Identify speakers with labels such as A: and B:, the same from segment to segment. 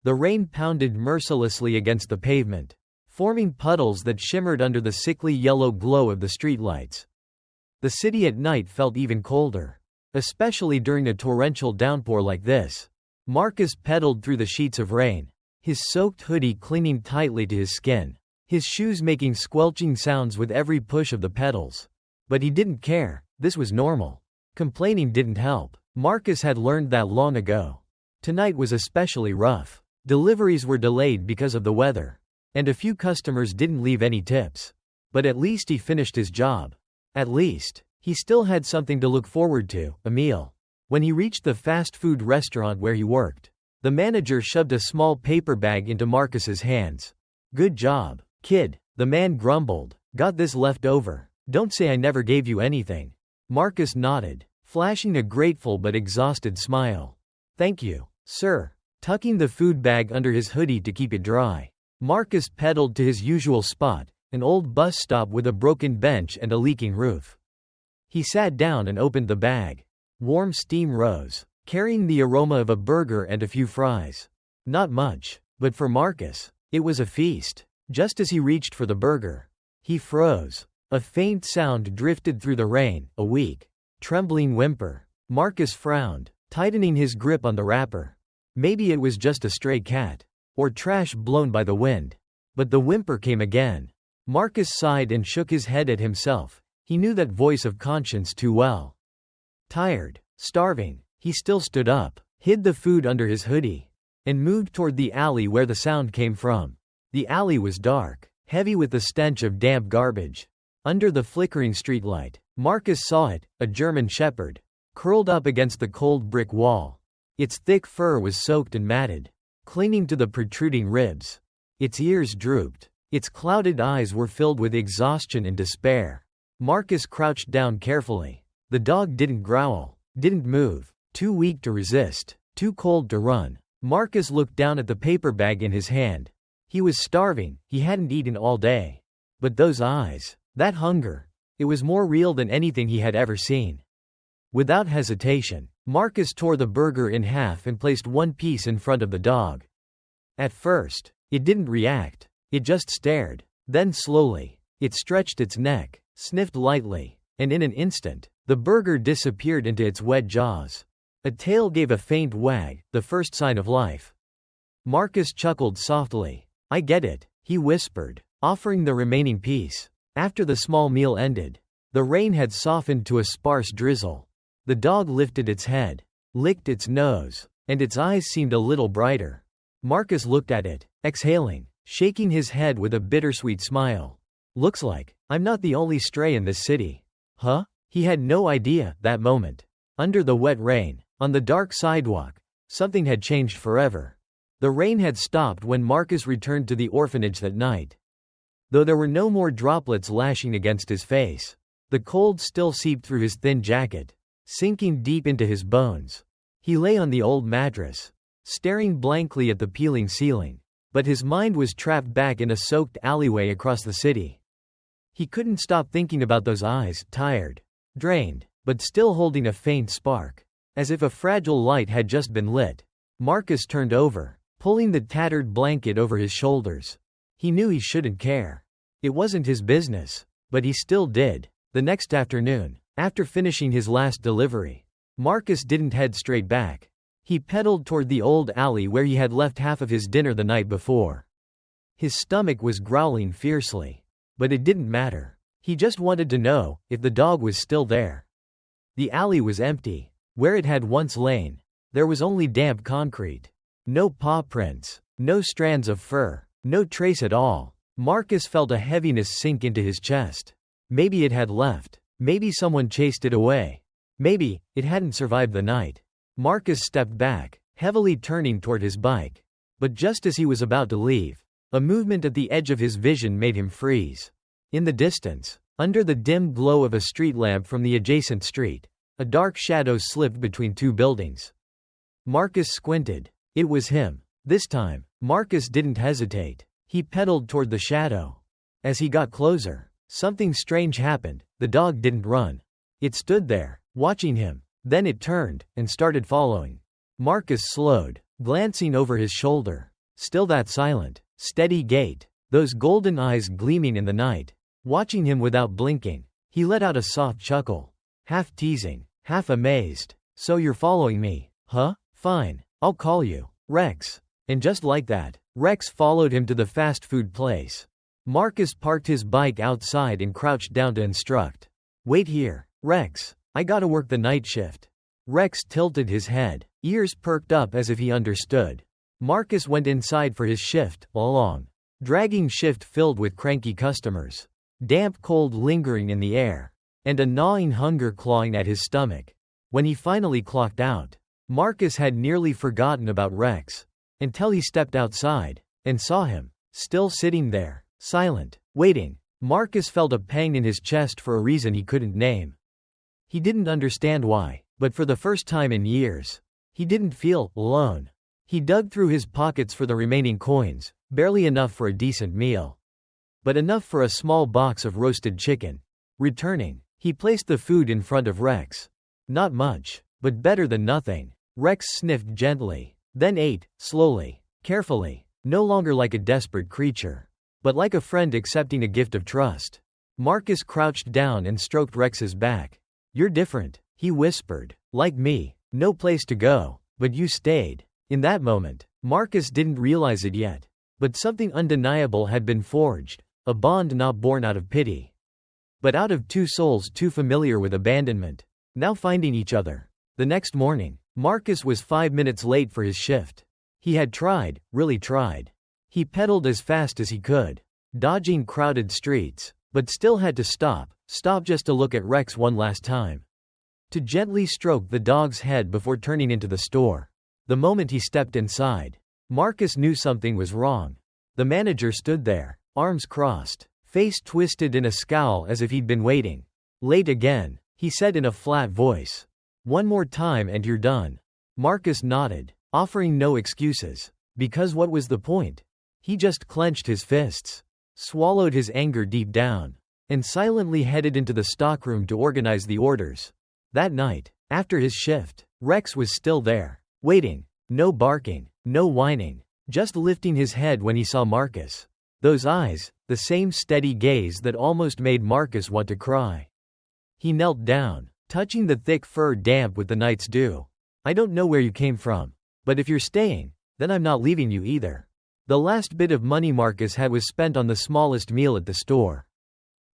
A: The rain pounded mercilessly against the pavement, forming puddles that shimmered under the sickly yellow glow of the streetlights. The city at night felt even colder, especially during a torrential downpour like this. Marcus pedaled through the sheets of rain, his soaked hoodie clinging tightly to his skin, his shoes making squelching sounds with every push of the pedals. But he didn't care, this was normal. Complaining didn't help. Marcus had learned that long ago. Tonight was especially rough. Deliveries were delayed because of the weather, and a few customers didn't leave any tips. But at least he finished his job. At least, he still had something to look forward to, a meal. When he reached the fast food restaurant where he worked, the manager shoved a small paper bag into Marcus's hands. "Good job, kid," the man grumbled. "Got this left over. Don't say I never gave you anything." Marcus nodded, flashing a grateful but exhausted smile. "Thank you, sir." Tucking the food bag under his hoodie to keep it dry, Marcus pedaled to his usual spot, an old bus stop with a broken bench and a leaking roof. He sat down and opened the bag. Warm steam rose, carrying the aroma of a burger and a few fries. Not much, but for Marcus, it was a feast. Just as he reached for the burger, he froze. A faint sound drifted through the rain, a weak, trembling whimper. Marcus frowned, tightening his grip on the wrapper. Maybe it was just a stray cat, or trash blown by the wind. But the whimper came again. Marcus sighed and shook his head at himself. He knew that voice of conscience too well. Tired, starving, he still stood up, hid the food under his hoodie, and moved toward the alley where the sound came from. The alley was dark, heavy with the stench of damp garbage. Under the flickering streetlight, Marcus saw it, a German shepherd, curled up against the cold brick wall. Its thick fur was soaked and matted, clinging to the protruding ribs. Its ears drooped. Its clouded eyes were filled with exhaustion and despair. Marcus crouched down carefully. The dog didn't growl, didn't move, too weak to resist, too cold to run. Marcus looked down at the paper bag in his hand. He was starving, he hadn't eaten all day. But those eyes, that hunger, it was more real than anything he had ever seen. Without hesitation, Marcus tore the burger in half and placed one piece in front of the dog. At first, it didn't react. It just stared. Then slowly, it stretched its neck, sniffed lightly, and in an instant, the burger disappeared into its wet jaws. A tail gave a faint wag, the first sign of life. Marcus chuckled softly. "I get it," he whispered, offering the remaining piece. After the small meal ended, the rain had softened to a sparse drizzle. The dog lifted its head, licked its nose, and its eyes seemed a little brighter. Marcus looked at it, exhaling, shaking his head with a bittersweet smile. "Looks like I'm not the only stray in this city." Huh? He had no idea, that moment. Under the wet rain, on the dark sidewalk, something had changed forever. The rain had stopped when Marcus returned to the orphanage that night. Though there were no more droplets lashing against his face, the cold still seeped through his thin jacket, sinking deep into his bones. He lay on the old mattress, staring blankly at the peeling ceiling, but his mind was trapped back in a soaked alleyway across the city. He couldn't stop thinking about those eyes, tired, drained, but still holding a faint spark, as if a fragile light had just been lit. Marcus turned over, pulling the tattered blanket over his shoulders. He knew he shouldn't care. It wasn't his business, but he still did. The next afternoon, after finishing his last delivery, Marcus didn't head straight back. He pedaled toward the old alley where he had left half of his dinner the night before. His stomach was growling fiercely, but it didn't matter. He just wanted to know if the dog was still there. The alley was empty. Where it had once lain, there was only damp concrete. No paw prints, no strands of fur, no trace at all. Marcus felt a heaviness sink into his chest. Maybe it had left. Maybe someone chased it away. Maybe it hadn't survived the night. Marcus stepped back, heavily turning toward his bike. But just as he was about to leave, a movement at the edge of his vision made him freeze. In the distance, under the dim glow of a street lamp from the adjacent street, a dark shadow slipped between two buildings. Marcus squinted. It was him. This time, Marcus didn't hesitate. He pedaled toward the shadow. As he got closer, something strange happened. The dog didn't run. It stood there, watching him. Then it turned, and started following. Marcus slowed, glancing over his shoulder. Still that silent, steady gait, those golden eyes gleaming in the night. Watching him without blinking, he let out a soft chuckle. Half teasing, half amazed. So you're following me, huh? Fine, I'll call you Rex. And just like that, Rex followed him to the fast food place. Marcus parked his bike outside and crouched down to instruct. Wait here, Rex. I gotta work the night shift. Rex tilted his head, ears perked up as if he understood. Marcus went inside for his shift, a long, dragging shift filled with cranky customers. Damp cold lingering in the air. And a gnawing hunger clawing at his stomach. When he finally clocked out, Marcus had nearly forgotten about Rex. Until he stepped outside, and saw him, still sitting there, silent, waiting. Marcus felt a pang in his chest for a reason he couldn't name. He didn't understand why, but for the first time in years, he didn't feel alone. He dug through his pockets for the remaining coins, barely enough for a decent meal. But enough for a small box of roasted chicken. Returning, he placed the food in front of Rex. Not much, but better than nothing. Rex sniffed gently, then ate, slowly, carefully, no longer like a desperate creature, but like a friend accepting a gift of trust. Marcus crouched down and stroked Rex's back. You're different, he whispered. Like me, no place to go, but you stayed. In that moment, Marcus didn't realize it yet, but something undeniable had been forged, a bond not born out of pity, but out of two souls too familiar with abandonment, now finding each other. The next morning, Marcus was 5 minutes late for his shift. He had tried, really tried. He pedaled as fast as he could, dodging crowded streets, but still had to stop just to look at Rex one last time. To gently stroke the dog's head before turning into the store. The moment he stepped inside, Marcus knew something was wrong. The manager stood there, arms crossed, face twisted in a scowl as if he'd been waiting. Late again, he said in a flat voice. One more time and you're done. Marcus nodded, offering no excuses. Because what was the point? He just clenched his fists, swallowed his anger deep down, and silently headed into the stockroom to organize the orders. That night, after his shift, Rex was still there, waiting. No barking, no whining, just lifting his head when he saw Marcus. Those eyes, the same steady gaze that almost made Marcus want to cry. He knelt down, touching the thick fur damp with the night's dew. I don't know where you came from, but if you're staying, then I'm not leaving you either. The last bit of money Marcus had was spent on the smallest meal at the store.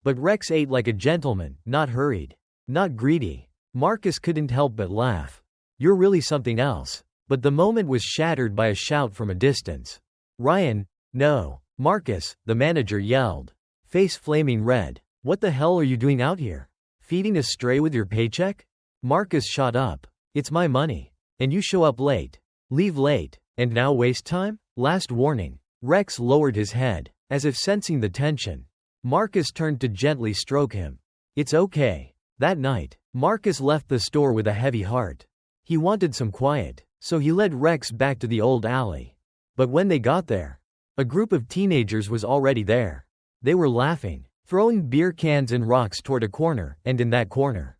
A: But Rex ate like a gentleman, not hurried, not greedy. Marcus couldn't help but laugh. You're really something else. But the moment was shattered by a shout from a distance. Ryan, no. Marcus, the manager yelled, face flaming red. What the hell are you doing out here? Feeding a stray with your paycheck? Marcus shot up. It's my money. And you show up late. Leave late. And now waste time? Last warning. Rex lowered his head, as if sensing the tension. Marcus turned to gently stroke him. It's okay. That night, Marcus left the store with a heavy heart. He wanted some quiet, so he led Rex back to the old alley. But when they got there, a group of teenagers was already there. They were laughing, throwing beer cans and rocks toward a corner, and in that corner,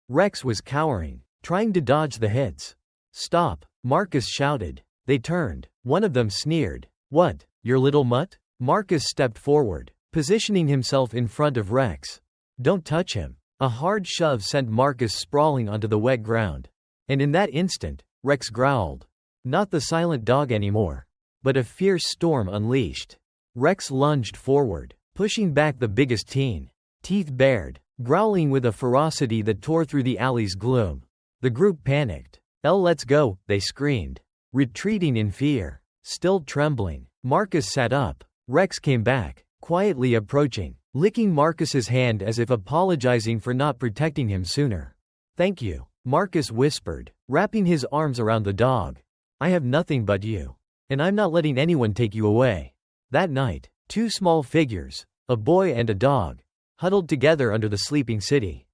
A: Rex was cowering, trying to dodge the hits. Stop, Marcus shouted. They turned. One of them sneered. What, your little mutt? Marcus stepped forward, positioning himself in front of Rex. Don't touch him. A hard shove sent Marcus sprawling onto the wet ground. And in that instant, Rex growled. Not the silent dog anymore, but a fierce storm unleashed. Rex lunged forward, pushing back the biggest teen. Teeth bared, growling with a ferocity that tore through the alley's gloom. The group panicked. Let's go, they screamed. Retreating in fear. Still trembling, Marcus sat up. Rex came back, quietly approaching, licking Marcus's hand as if apologizing for not protecting him sooner. Thank you, Marcus whispered, wrapping his arms around the dog. I have nothing but you. And I'm not letting anyone take you away. That night, two small figures, a boy and a dog, huddled together under the sleeping city.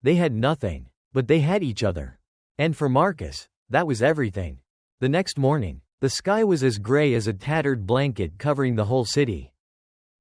A: They had nothing, but they had each other. And for Marcus, that was everything. The next morning, the sky was as gray as a tattered blanket covering the whole city.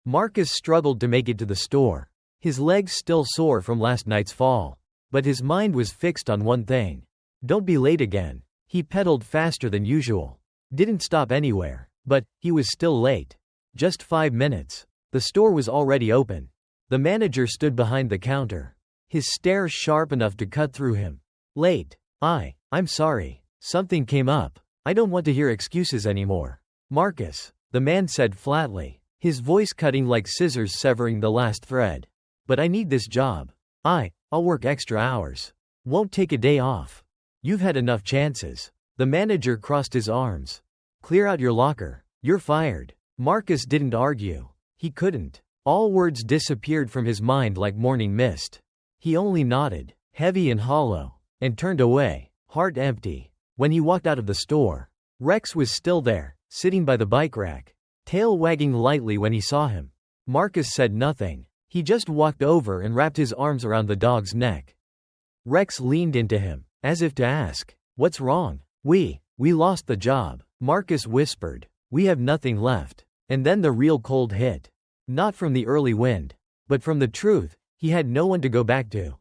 A: Marcus struggled to make it to the store, his legs still sore from last night's fall. But his mind was fixed on one thing. Don't be late again. He pedaled faster than usual. Didn't stop anywhere. But he was still late. Just 5 minutes. The store was already open. The manager stood behind the counter, his stare sharp enough to cut through him. Late. I'm sorry. Something came up. I don't want to hear excuses anymore. Marcus, the man said flatly, his voice cutting like scissors severing the last thread. But I need this job. I'll work extra hours. Won't take a day off. You've had enough chances. The manager crossed his arms. Clear out your locker. You're fired. Marcus didn't argue. He couldn't. All words disappeared from his mind like morning mist. He only nodded, heavy and hollow, and turned away, heart empty. When he walked out of the store, Rex was still there, sitting by the bike rack, tail wagging lightly when he saw him. Marcus said nothing. He just walked over and wrapped his arms around the dog's neck. Rex leaned into him, as if to ask, "What's wrong?" We lost the job," Marcus whispered. "We have nothing left." And then the real cold hit. Not from the early wind, but from the truth. He had no one to go back to.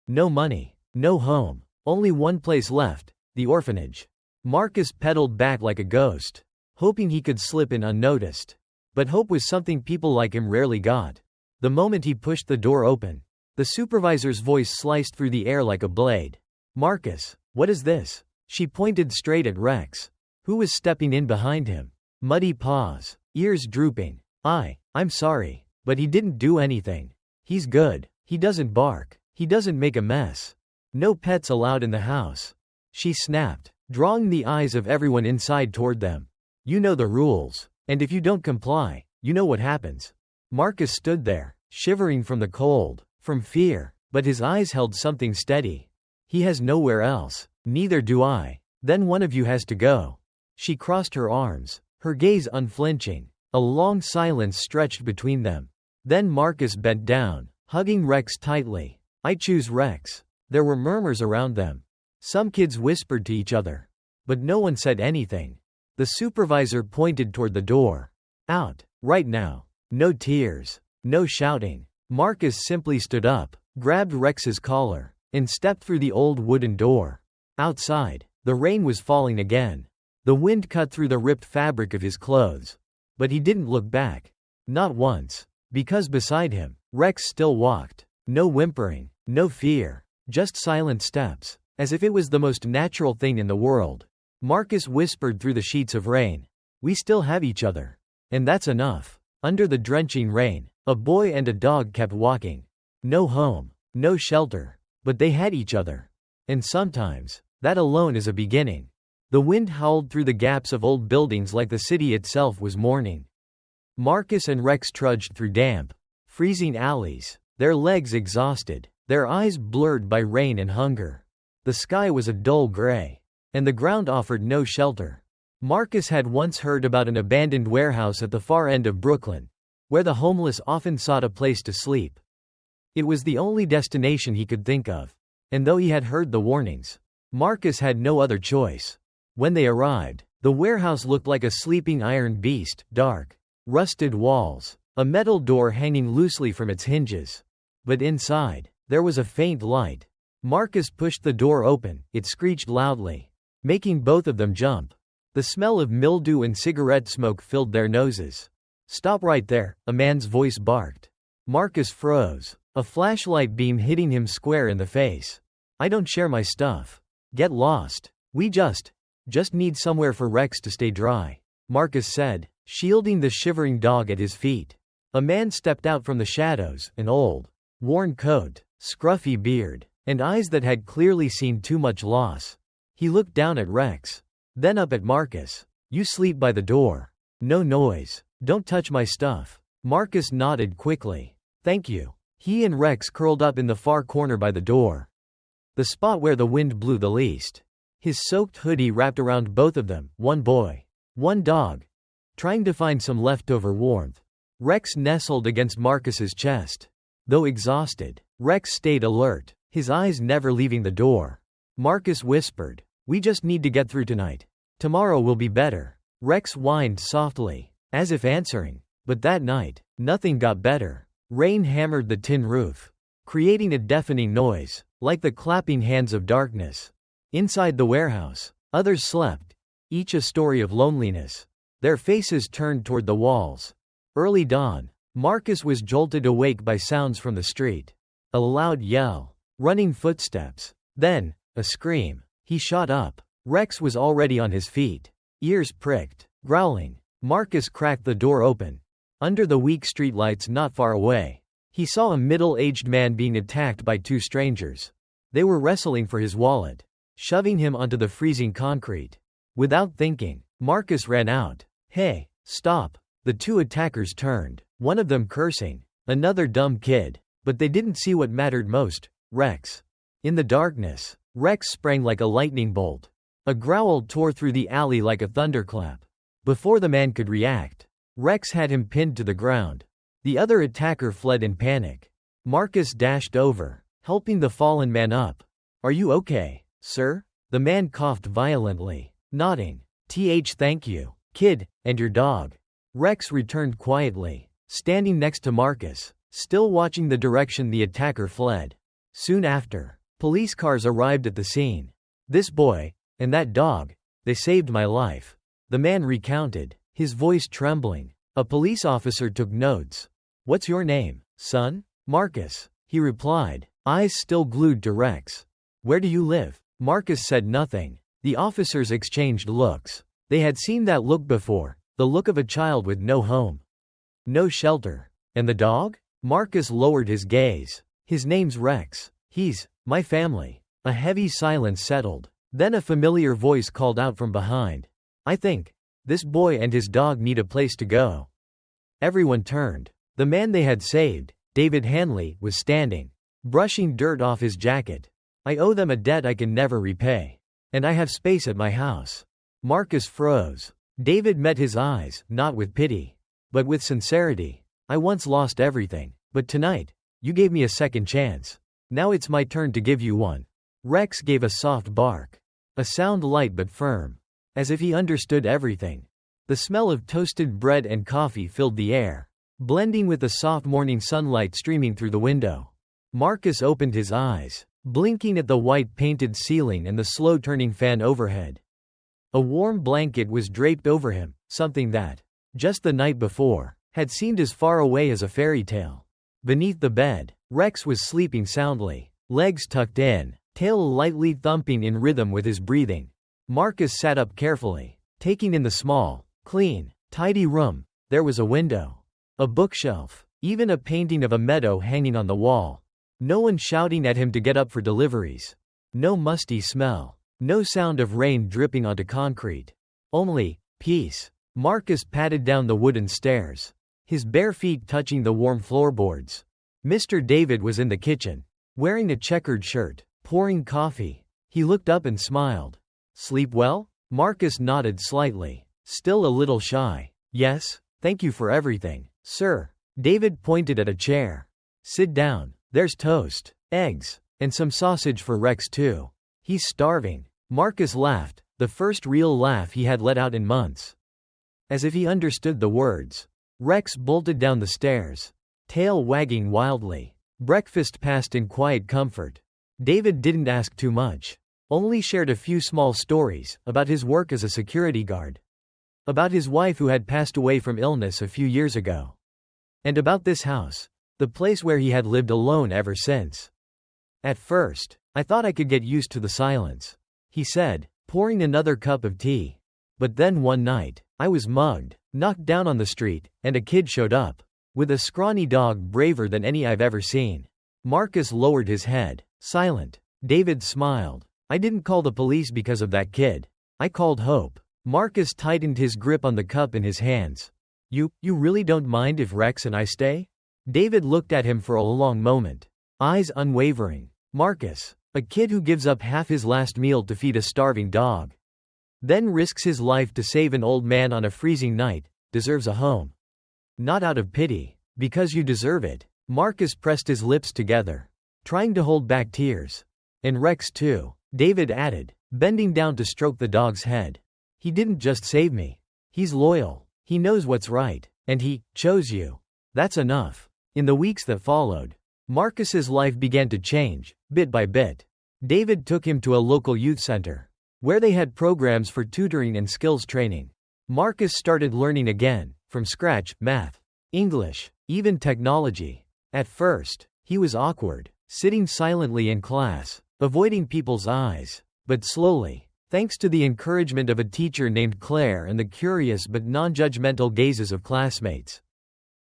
A: No money, no home, only one place left, the orphanage. Marcus pedaled back like a ghost, hoping he could slip in unnoticed. But hope was something people like him rarely got. The moment he pushed the door open, the supervisor's voice sliced through the air like a blade. "Marcus, what is this?" She pointed straight at Rex, who was stepping in behind him. Muddy paws, ears drooping. I'm sorry, but he didn't do anything. He's good. He doesn't bark. He doesn't make a mess. No pets allowed in the house. She snapped, drawing the eyes of everyone inside toward them. You know the rules, and if you don't comply, you know what happens. Marcus stood there, shivering from the cold, from fear, but his eyes held something steady. He has nowhere else. Neither do I. Then one of you has to go. She crossed her arms, her gaze unflinching. A long silence stretched between them. Then Marcus bent down, hugging Rex tightly. I choose Rex. There were murmurs around them. Some kids whispered to each other. But no one said anything. The supervisor pointed toward the door. Out, right now. No tears. No shouting. Marcus simply stood up, grabbed Rex's collar, and stepped through the old wooden door. Outside, the rain was falling again. The wind cut through the ripped fabric of his clothes. But he didn't look back. Not once. Because beside him, Rex still walked. No whimpering, no fear, just silent steps, as if it was the most natural thing in the world. Marcus whispered through the sheets of rain. We still have each other. And that's enough. Under the drenching rain, a boy and a dog kept walking. No home, no shelter, but they had each other. And sometimes, that alone is a beginning. The wind howled through the gaps of old buildings like the city itself was mourning. Marcus and Rex trudged through damp, freezing alleys, their legs exhausted, their eyes blurred by rain and hunger. The sky was a dull gray, and the ground offered no shelter. Marcus had once heard about an abandoned warehouse at the far end of Brooklyn, where the homeless often sought a place to sleep. It was the only destination he could think of, and though he had heard the warnings, Marcus had no other choice. When they arrived, the warehouse looked like a sleeping iron beast, dark, rusted walls, a metal door hanging loosely from its hinges. But inside, there was a faint light. Marcus pushed the door open, it screeched loudly, making both of them jump. The smell of mildew and cigarette smoke filled their noses. Stop right there, a man's voice barked. Marcus froze, a flashlight beam hitting him square in the face. I don't share my stuff. Get lost. We just need somewhere for Rex to stay dry, Marcus said, shielding the shivering dog at his feet. A man stepped out from the shadows, an old, worn coat, scruffy beard, and eyes that had clearly seen too much loss. He looked down at Rex, then up at Marcus. You sleep by the door. No noise. Don't touch my stuff. Marcus nodded quickly. Thank you. He and Rex curled up in the far corner by the door, the spot where the wind blew the least. His soaked hoodie wrapped around both of them, one boy, one dog, trying to find some leftover warmth. Rex nestled against Marcus's chest. Though exhausted, Rex stayed alert, his eyes never leaving the door. Marcus whispered, we just need to get through tonight. Tomorrow will be better. Rex whined softly, as if answering. But that night, nothing got better. Rain hammered the tin roof, creating a deafening noise, like the clapping hands of darkness. Inside the warehouse, others slept, each a story of loneliness. Their faces turned toward the walls. Early dawn. Marcus was jolted awake by sounds from the street. A loud yell. Running footsteps. Then, a scream. He shot up. Rex was already on his feet. Ears pricked. Growling. Marcus cracked the door open. Under the weak streetlights not far away, he saw a middle-aged man being attacked by two strangers. They were wrestling for his wallet, shoving him onto the freezing concrete. Without thinking, Marcus ran out. "Hey, stop." The two attackers turned, one of them cursing, another dumb kid. But they didn't see what mattered most, Rex. In the darkness, Rex sprang like a lightning bolt. A growl tore through the alley like a thunderclap. Before the man could react, Rex had him pinned to the ground. The other attacker fled in panic. Marcus dashed over, helping the fallen man up. "Are you okay, sir?" The man coughed violently, nodding. Thank you, kid, and your dog." Rex returned quietly, standing next to Marcus, still watching the direction the attacker fled. Soon after, police cars arrived at the scene. "This boy, and that dog, they saved my life," the man recounted, his voice trembling. A police officer took notes. "What's your name, son?" "Marcus," he replied, eyes still glued to Rex. "Where do you live?" Marcus said nothing. The officers exchanged looks. They had seen that look before, the look of a child with no home, no shelter. "And the dog?" Marcus lowered his gaze. "His name's Rex. He's my family." A heavy silence settled. Then a familiar voice called out from behind. "I think this boy and his dog need a place to go." Everyone turned. The man they had saved, David Hanley, was standing, brushing dirt off his jacket. "I owe them a debt I can never repay. And I have space at my house." Marcus froze. David met his eyes, not with pity, but with sincerity. "I once lost everything, but tonight, you gave me a second chance. Now it's my turn to give you one." Rex gave a soft bark. A sound light but firm, as if he understood everything. The smell of toasted bread and coffee filled the air, blending with the soft morning sunlight streaming through the window. Marcus opened his eyes, blinking at the white painted ceiling and the slow-turning fan overhead. A warm blanket was draped over him, something that, just the night before, had seemed as far away as a fairy tale. Beneath the bed, Rex was sleeping soundly, legs tucked in, tail lightly thumping in rhythm with his breathing. Marcus sat up carefully, taking in the small, clean, tidy room. There was a window, a bookshelf, even a painting of a meadow hanging on the wall. No one shouting at him to get up for deliveries. No musty smell. No sound of rain dripping onto concrete. Only peace. Marcus patted down the wooden stairs, his bare feet touching the warm floorboards. Mr. David was in the kitchen, wearing a checkered shirt, pouring coffee. He looked up and smiled. "Sleep well?" Marcus nodded slightly, still a little shy. "Yes, thank you for everything, sir." David pointed at a chair. "Sit down. There's toast, eggs, and some sausage for Rex too. He's starving." Marcus laughed, the first real laugh he had let out in months. As if he understood the words, Rex bolted down the stairs, tail wagging wildly. Breakfast passed in quiet comfort. David didn't ask too much, only shared a few small stories about his work as a security guard, about his wife who had passed away from illness a few years ago, and about this house, the place where he had lived alone ever since. "At first, I thought I could get used to the silence," he said, pouring another cup of tea. "But then one night, I was mugged, knocked down on the street, and a kid showed up, with a scrawny dog braver than any I've ever seen." Marcus lowered his head, silent. David smiled. "I didn't call the police because of that kid. I called hope." Marcus tightened his grip on the cup in his hands. You really don't mind if Rex and I stay?" David looked at him for a long moment, eyes unwavering. "Marcus, a kid who gives up half his last meal to feed a starving dog, then risks his life to save an old man on a freezing night, deserves a home. Not out of pity, because you deserve it." Marcus pressed his lips together, trying to hold back tears. "And Rex too," David added, bending down to stroke the dog's head. "He didn't just save me. He's loyal. He knows what's right, and he chose you. That's enough." In the weeks that followed, Marcus's life began to change, bit by bit. David took him to a local youth center, where they had programs for tutoring and skills training. Marcus started learning again, from scratch, math, English, even technology. At first, he was awkward, sitting silently in class, avoiding people's eyes. But slowly, thanks to the encouragement of a teacher named Claire and the curious but non-judgmental gazes of classmates,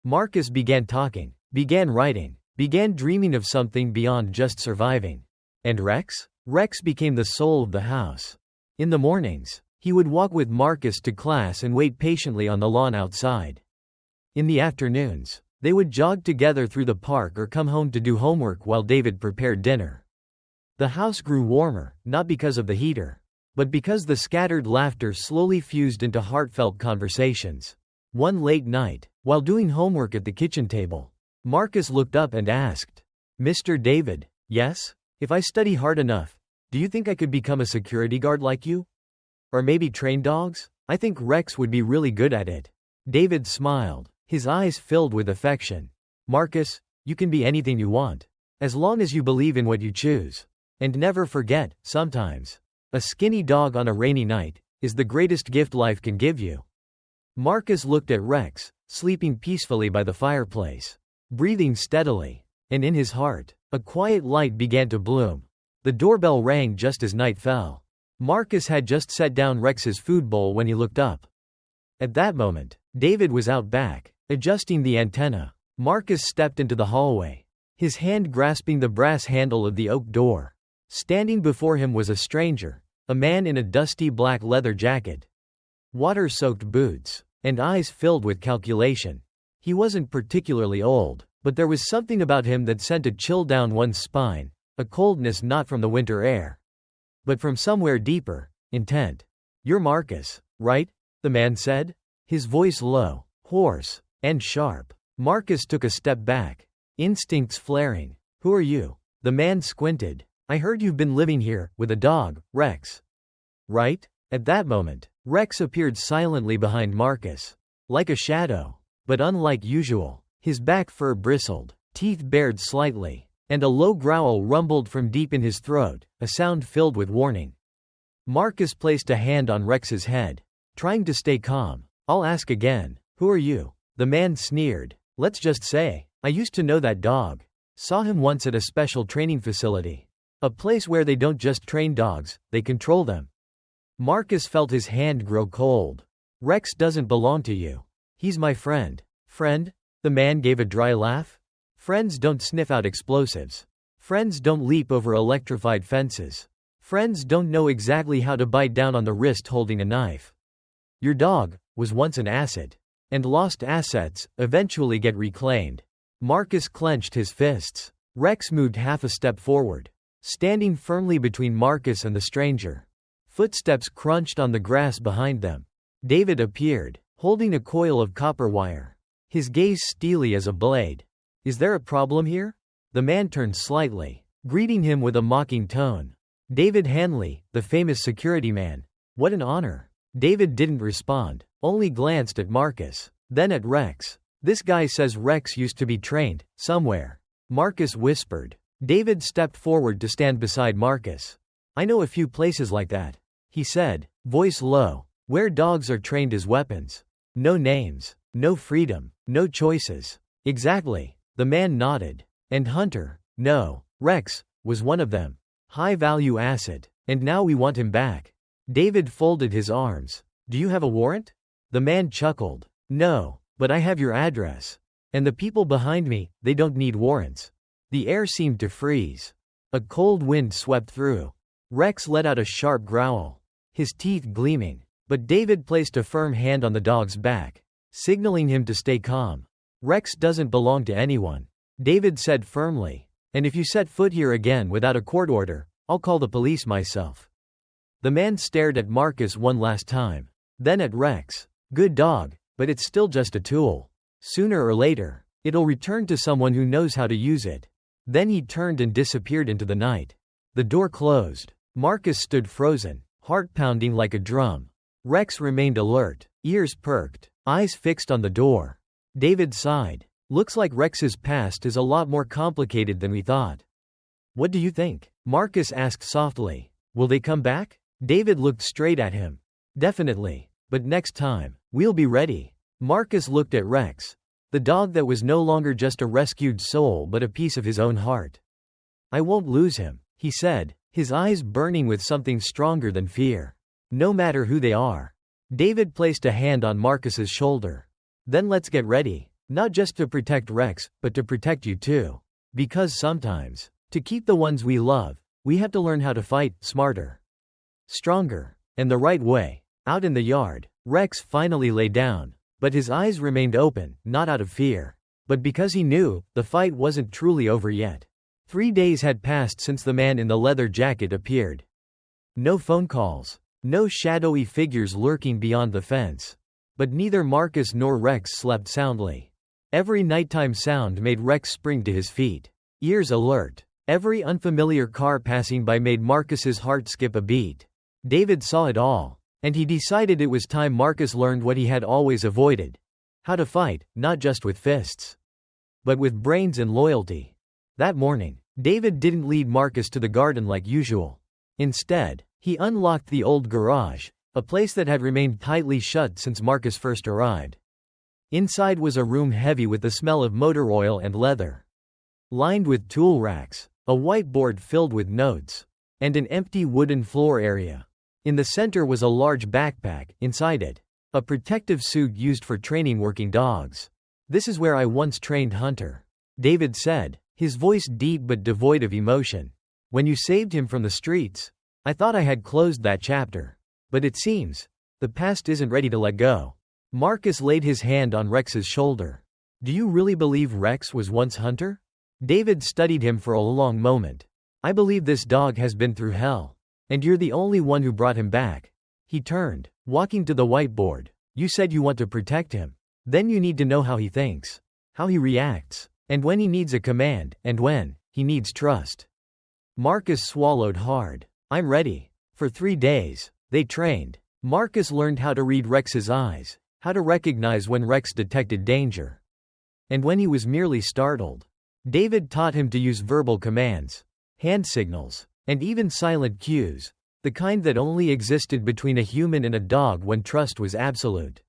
A: Marcus began talking, began writing, began dreaming of something beyond just surviving. And Rex? Rex became the soul of the house. In the mornings, he would walk with Marcus to class and wait patiently on the lawn outside. In the afternoons, they would jog together through the park or come home to do homework while David prepared dinner. The house grew warmer, not because of the heater, but because the scattered laughter slowly fused into heartfelt conversations. One late night, while doing homework at the kitchen table, Marcus looked up and asked, "Mr. David, yes? If I study hard enough, do you think I could become a security guard like you? Or maybe train dogs? I think Rex would be really good at it." David smiled, his eyes filled with affection. "Marcus, you can be anything you want, as long as you believe in what you choose. And never forget, sometimes, a skinny dog on a rainy night is the greatest gift life can give you." Marcus looked at Rex, sleeping peacefully by the fireplace, breathing steadily, and in his heart, a quiet light began to bloom. The doorbell rang just as night fell. Marcus had just set down Rex's food bowl when he looked up. At that moment, David was out back, adjusting the antenna. Marcus stepped into the hallway, his hand grasping the brass handle of the oak door. Standing before him was a stranger, a man in a dusty black leather jacket, water-soaked boots, and eyes filled with calculation. He wasn't particularly old, but there was something about him that sent a chill down one's spine, a coldness not from the winter air, but from somewhere deeper, intent. "You're Marcus, right?" the man said, his voice low, hoarse, and sharp. Marcus took a step back, instincts flaring. "Who are you?" The man squinted. "I heard you've been living here, with a dog, Rex. Right?" At that moment, Rex appeared silently behind Marcus, like a shadow, but unlike usual. His back fur bristled, teeth bared slightly, and a low growl rumbled from deep in his throat, a sound filled with warning. Marcus placed a hand on Rex's head, trying to stay calm. "I'll ask again, who are you?" The man sneered. "Let's just say, I used to know that dog. Saw him once at a special training facility. A place where they don't just train dogs, they control them." Marcus felt his hand grow cold. "Rex doesn't belong to you. He's my friend." "Friend?" The man gave a dry laugh. "Friends don't sniff out explosives. Friends don't leap over electrified fences. Friends don't know exactly how to bite down on the wrist holding a knife. Your dog was once an asset. And lost assets eventually get reclaimed." Marcus clenched his fists. Rex moved half a step forward, standing firmly between Marcus and the stranger. Footsteps crunched on the grass behind them. David appeared, holding a coil of copper wire, his gaze steely as a blade. "Is there a problem here?" The man turned slightly, greeting him with a mocking tone. "David Hanley, the famous security man. What an honor." David didn't respond, only glanced at Marcus, then at Rex. "This guy says Rex used to be trained, somewhere," Marcus whispered. David stepped forward to stand beside Marcus. "I know a few places like that," he said, voice low, "where dogs are trained as weapons. No names, no freedom, no choices." "Exactly," the man nodded. "And Hunter, no, Rex, was one of them. High-value asset, and now we want him back." David folded his arms. "Do you have a warrant?" The man chuckled. "No, but I have your address. And the people behind me, they don't need warrants." The air seemed to freeze. A cold wind swept through. Rex let out a sharp growl, his teeth gleaming, but David placed a firm hand on the dog's back, signaling him to stay calm. "Rex doesn't belong to anyone," David said firmly. "And if you set foot here again without a court order, I'll call the police myself." The man stared at Marcus one last time, then at Rex. "Good dog, but it's still just a tool. Sooner or later, it'll return to someone who knows how to use it." Then he turned and disappeared into the night. The door closed. Marcus stood frozen, heart pounding like a drum. Rex remained alert, ears perked, eyes fixed on the door. David sighed. "Looks like Rex's past is a lot more complicated than we thought." "What do you think?" Marcus asked softly. "Will they come back?" David looked straight at him. "Definitely. But next time, we'll be ready. Marcus looked at Rex, the dog that was no longer just a rescued soul but a piece of his own heart. I won't lose him, he said, his eyes burning with something stronger than fear. No matter who they are. David placed a hand on Marcus's shoulder. Then let's get ready, not just to protect Rex, but to protect you too. Because sometimes, to keep the ones we love, we have to learn how to fight smarter, stronger, and the right way. Out in the yard, Rex finally lay down, but his eyes remained open, not out of fear, but because he knew the fight wasn't truly over yet. 3 days had passed since the man in the leather jacket appeared. No phone calls. No shadowy figures lurking beyond the fence. But neither Marcus nor Rex slept soundly. Every nighttime sound made Rex spring to his feet, ears alert. Every unfamiliar car passing by made Marcus's heart skip a beat. David saw it all, and he decided it was time Marcus learned what he had always avoided: how to fight, not just with fists, but with brains and loyalty. That morning, David didn't lead Marcus to the garden like usual. Instead, he unlocked the old garage, a place that had remained tightly shut since Marcus first arrived. Inside was a room heavy with the smell of motor oil and leather. Lined with tool racks, a whiteboard filled with notes, and an empty wooden floor area. In the center was a large backpack, inside it, a protective suit used for training working dogs. "This is where I once trained Hunter," David said, his voice deep but devoid of emotion. "When you saved him from the streets, I thought I had closed that chapter. But it seems, the past isn't ready to let go." Marcus laid his hand on Rex's shoulder. "Do you really believe Rex was once Hunter?" David studied him for a long moment. "I believe this dog has been through hell. And you're the only one who brought him back." He turned, walking to the whiteboard. "You said you want to protect him. Then you need to know how he thinks, how he reacts, and when he needs a command, and when he needs trust." Marcus swallowed hard. "I'm ready." For 3 days, they trained. Marcus learned how to read Rex's eyes, how to recognize when Rex detected danger, and when he was merely startled. David taught him to use verbal commands, hand signals, and even silent cues, the kind that only existed between a human and a dog when trust was absolute.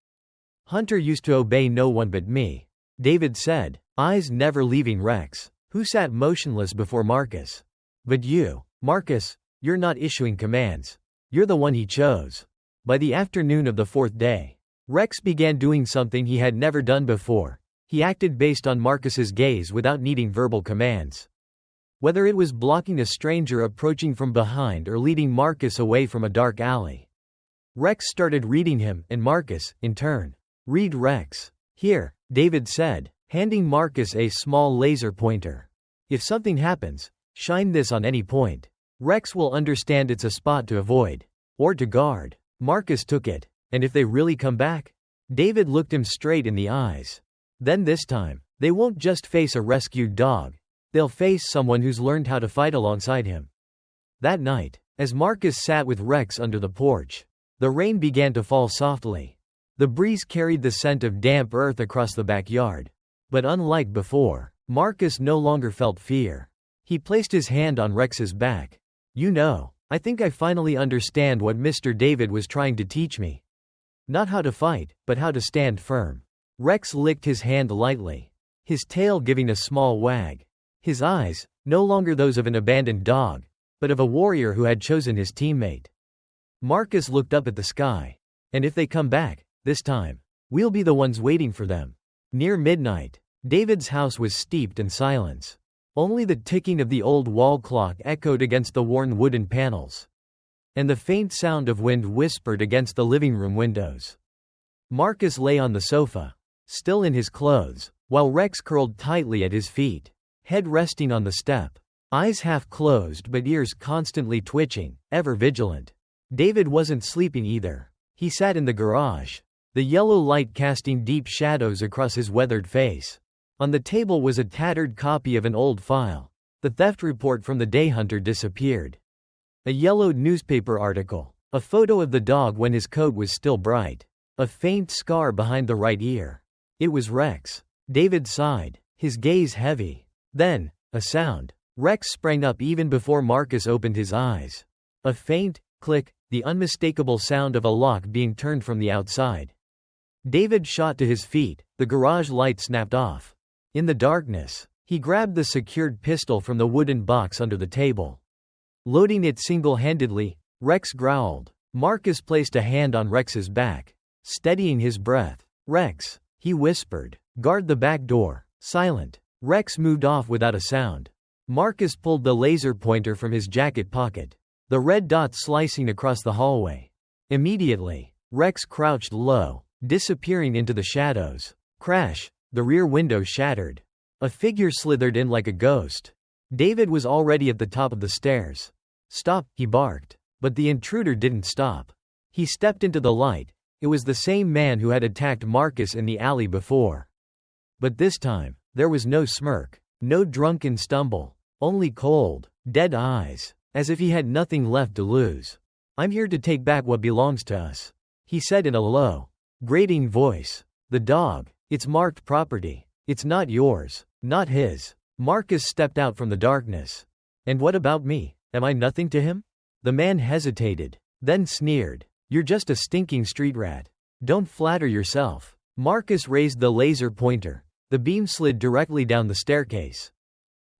A: "Hunter used to obey no one but me," David said, eyes never leaving Rex, who sat motionless before Marcus. "But you, Marcus, you're not issuing commands. You're the one he chose." By the afternoon of the 4th day, Rex began doing something he had never done before. He acted based on Marcus's gaze without needing verbal commands. Whether it was blocking a stranger approaching from behind or leading Marcus away from a dark alley, Rex started reading him, and Marcus, in turn, read Rex. "Here," David said, handing Marcus a small laser pointer. "If something happens, shine this on any point. Rex will understand it's a spot to avoid, or to guard." Marcus took it. "And if they really come back?" David looked him straight in the eyes. "Then this time, they won't just face a rescued dog. They'll face someone who's learned how to fight alongside him." That night, as Marcus sat with Rex under the porch, the rain began to fall softly. The breeze carried the scent of damp earth across the backyard. But unlike before, Marcus no longer felt fear. He placed his hand on Rex's back. "You know, I think I finally understand what Mr. David was trying to teach me. Not how to fight, but how to stand firm." Rex licked his hand lightly, his tail giving a small wag. His eyes, no longer those of an abandoned dog, but of a warrior who had chosen his teammate. Marcus looked up at the sky. "And if they come back, this time, we'll be the ones waiting for them." Near midnight, David's house was steeped in silence. Only the ticking of the old wall clock echoed against the worn wooden panels, and the faint sound of wind whispered against the living room windows. Marcus lay on the sofa, still in his clothes, while Rex curled tightly at his feet, head resting on the step, eyes half closed but ears constantly twitching, ever vigilant. David wasn't sleeping either. He sat in the garage, the yellow light casting deep shadows across his weathered face. On the table was a tattered copy of an old file. The theft report from the day Hunter disappeared. A yellowed newspaper article. A photo of the dog when his coat was still bright. A faint scar behind the right ear. It was Rex. David sighed, his gaze heavy. Then, a sound. Rex sprang up even before Marcus opened his eyes. A faint click, the unmistakable sound of a lock being turned from the outside. David shot to his feet, the garage light snapped off. In the darkness, he grabbed the secured pistol from the wooden box under the table. Loading it single-handedly, Rex growled. Marcus placed a hand on Rex's back, steadying his breath. "Rex," he whispered, "guard the back door." Silent. Rex moved off without a sound. Marcus pulled the laser pointer from his jacket pocket, the red dot slicing across the hallway. Immediately, Rex crouched low, disappearing into the shadows. Crash! The rear window shattered. A figure slithered in like a ghost. David was already at the top of the stairs. "Stop," he barked. But the intruder didn't stop. He stepped into the light. It was the same man who had attacked Marcus in the alley before. But this time, there was no smirk, no drunken stumble, only cold, dead eyes, as if he had nothing left to lose. "I'm here to take back what belongs to us," he said in a low, grating voice. "The dog, it's marked property. It's not yours, not his." Marcus stepped out from the darkness. "And what about me? Am I nothing to him?" The man hesitated, then sneered. "You're just a stinking street rat. Don't flatter yourself." Marcus raised the laser pointer. The beam slid directly down the staircase.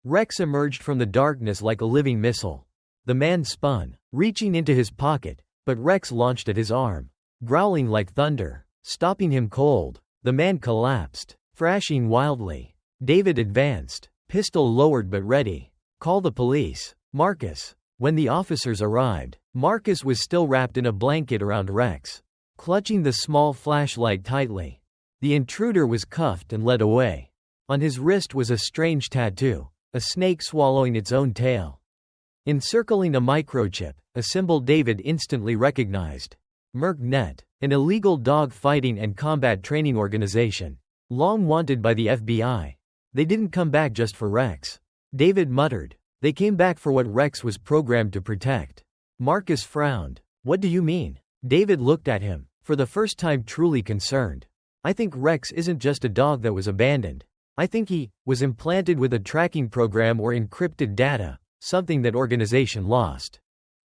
A: Rex emerged from the darkness like a living missile. The man spun, reaching into his pocket, but Rex launched at his arm, growling like thunder, stopping him cold. The man collapsed, thrashing wildly. David advanced, pistol lowered but ready. "Call the police, Marcus." When the officers arrived, Marcus was still wrapped in a blanket around Rex, clutching the small flashlight tightly. The intruder was cuffed and led away. On his wrist was a strange tattoo, a snake swallowing its own tail. Encircling a microchip, a symbol David instantly recognized. Mercnet, an illegal dog fighting and combat training organization, long wanted by the FBI. They didn't come back just for Rex. David muttered. They came back for what Rex was programmed to protect. Marcus frowned. "What do you mean?" David looked at him, for the first time truly concerned. "I think Rex isn't just a dog that was abandoned. I think he was implanted with a tracking program or encrypted data, something that organization lost.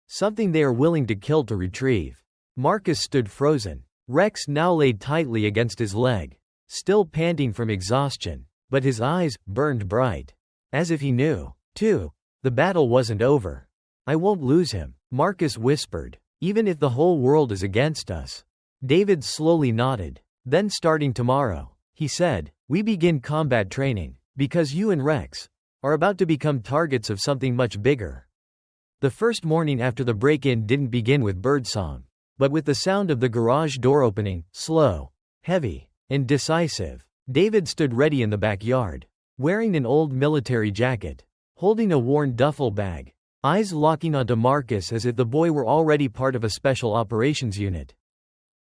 A: Something they are willing to kill to retrieve." Marcus stood frozen. Rex now lay tightly against his leg, still panting from exhaustion, but his eyes burned bright. As if he knew, too, the battle wasn't over. "I won't lose him," Marcus whispered, "even if the whole world is against us." David slowly nodded. "Then starting tomorrow," he said, "we begin combat training, because you and Rex are about to become targets of something much bigger." The first morning after the break-in didn't begin with birdsong, but with the sound of the garage door opening, slow, heavy, and decisive. David stood ready in the backyard, wearing an old military jacket, holding a worn duffel bag, eyes locking onto Marcus as if the boy were already part of a special operations unit.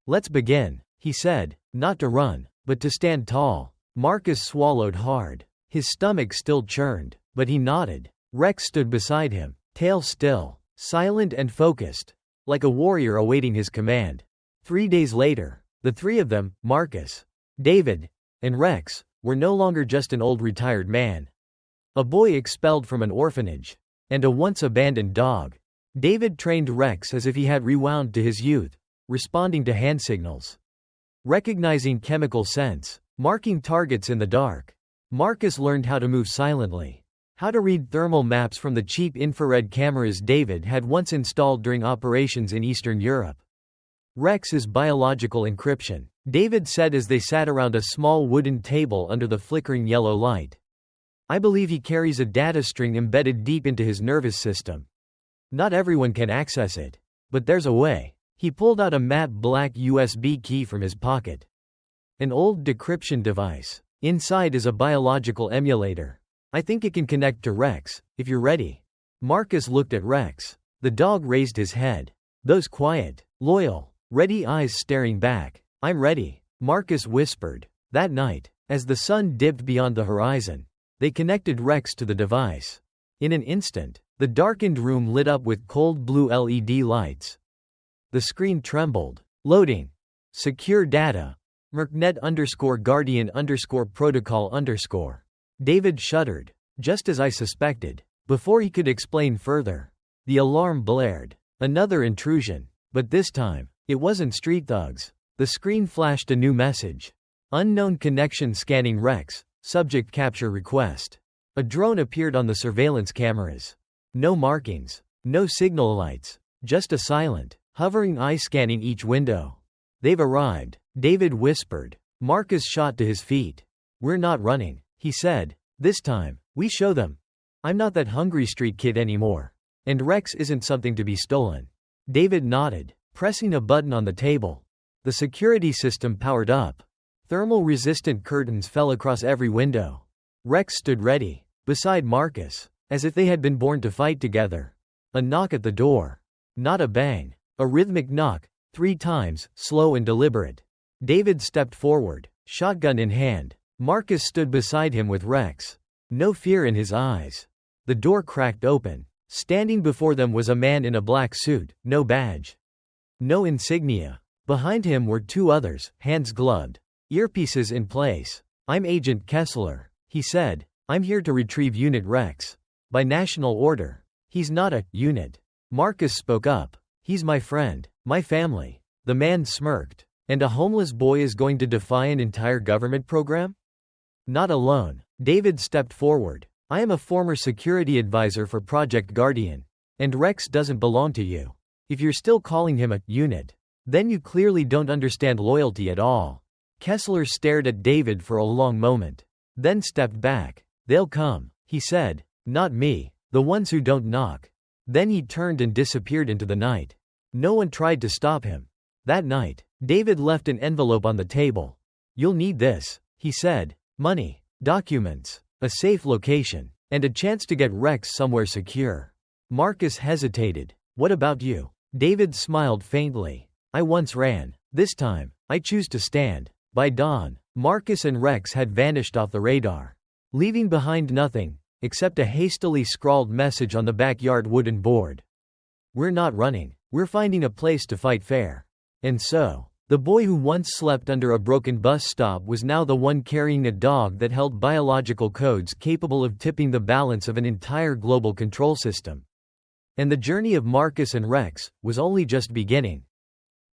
A: "Let's begin," he said, not to run, but to stand tall. Marcus swallowed hard. His stomach still churned, but he nodded. Rex stood beside him, tail still, silent and focused, like a warrior awaiting his command. 3 days later, the three of them, Marcus, David, and Rex, were no longer just an old retired man. A boy expelled from an orphanage, and a once abandoned dog. David trained Rex as if he had rewound to his youth, responding to hand signals, recognizing chemical scents, marking targets in the dark. Marcus learned how to move silently, how to read thermal maps from the cheap infrared cameras David had once installed during operations in Eastern Europe. "Rex is biological encryption," David said as they sat around a small wooden table under the flickering yellow light. "I believe he carries a data string embedded deep into his nervous system. Not everyone can access it, but there's a way." He pulled out a matte black USB key from his pocket. "An old decryption device. Inside is a biological emulator. I think it can connect to Rex, if you're ready." Marcus looked at Rex. The dog raised his head. Those quiet, loyal, ready eyes staring back. "I'm ready," Marcus whispered. That night, as the sun dipped beyond the horizon, they connected Rex to the device. In an instant, the darkened room lit up with cold blue LED lights. The screen trembled. "Loading. Secure data. Mercnet_Guardian_Protocol_." David shuddered. "Just as I suspected." Before he could explain further, the alarm blared. Another intrusion. But this time, it wasn't street thugs. The screen flashed a new message. Unknown connection scanning Rex, subject capture request. A drone appeared on the surveillance cameras. No markings, no signal lights, just a silent, hovering eye scanning each window. They've arrived, David whispered. Marcus shot to his feet. We're not running, he said. This time, we show them. I'm not that hungry street kid anymore. And Rex isn't something to be stolen. David nodded, pressing a button on the table. The security system powered up. Thermal-resistant curtains fell across every window. Rex stood ready, beside Marcus, as if they had been born to fight together. A knock at the door. Not a bang. A rhythmic knock, 3 times, slow and deliberate. David stepped forward, shotgun in hand. Marcus stood beside him with Rex. No fear in his eyes. The door cracked open. Standing before them was a man in a black suit, no badge. No insignia. Behind him were 2 others, hands gloved. Earpieces in place. I'm Agent Kessler, he said. I'm here to retrieve Unit Rex. By national order. He's not a unit. Marcus spoke up. He's my friend, my family. The man smirked. And a homeless boy is going to defy an entire government program? Not alone. David stepped forward. I am a former security advisor for Project Guardian. And Rex doesn't belong to you. If you're still calling him a unit, then you clearly don't understand loyalty at all. Kessler stared at David for a long moment. Then stepped back. They'll come, he said. Not me, the ones who don't knock. Then he turned and disappeared into the night. No one tried to stop him. That night, David left an envelope on the table. You'll need this, he said. Money, documents, a safe location, and a chance to get Rex somewhere secure. Marcus hesitated. What about you? David smiled faintly. I once ran. This time, I choose to stand. By dawn, Marcus and Rex had vanished off the radar, leaving behind nothing, except a hastily scrawled message on the backyard wooden board. We're not running. We're finding a place to fight fair. And so, the boy who once slept under a broken bus stop was now the one carrying a dog that held biological codes capable of tipping the balance of an entire global control system. And the journey of Marcus and Rex was only just beginning.